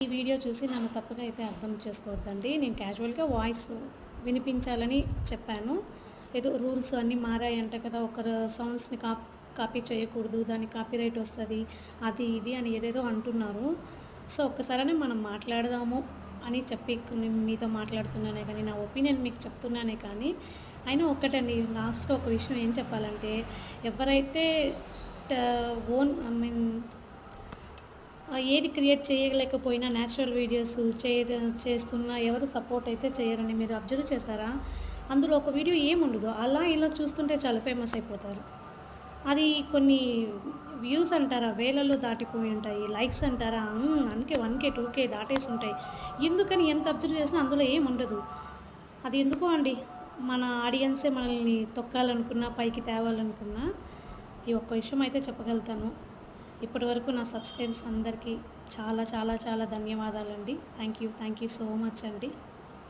ఈ వీడియో చూసి నన్ను తప్పుగా అయితే అర్థం చేసుకోవద్దండి. నేను క్యాజువల్గా వాయిస్ వినిపించాలని చెప్పాను. ఏదో రూల్స్ అన్నీ మారాయంట కదా, ఒకరు సౌండ్స్ని కాపీ చేయకూడదు, దానికి కాపీరైట్ వస్తుంది, అది ఇది అని ఏదేదో అంటున్నారు. సో ఒక్కసారనే మనం మాట్లాడదాము అని చెప్పి మీతో మాట్లాడుతున్నానే కానీ, నా ఒపీనియన్ మీకు చెప్తున్నానే కానీ, అయినా ఒక్కటండి, లాస్ట్గా ఒక విషయం ఏం చెప్పాలంటే, ఎవరైతే ఓన్ ఏది క్రియేట్ చేయలేకపోయినా న్యాచురల్ వీడియోస్ చేస్తున్నా ఎవరు సపోర్ట్ అయితే చేయరండి. మీరు అబ్జర్వ్ చేశారా? అందులో ఒక వీడియో ఏముండదు, అలా ఇలా చూస్తుంటే చాలా ఫేమస్ అయిపోతారు. అది కొన్ని వ్యూస్ అంటారా వేలలో దాటిపోయి ఉంటాయి, లైక్స్ అంటారా అందుకే 1K 2K దాటేసి ఉంటాయి. ఎందుకని ఎంత అబ్జర్వ్ చేసినా అందులో ఏముండదు. అది ఎందుకో అండి, మన ఆడియన్సే మనల్ని తొక్కాలనుకున్నా, పైకి తేవాలనుకున్నా, ఈ ఒక్క విషయం అయితే చెప్పగలుగుతాను. ఇప్పటివరకు నా సబ్స్క్రైబర్స్ అందరికీ చాలా చాలా చాలా ధన్యవాదాలండి. థ్యాంక్ యూ సో మచ్ అండి.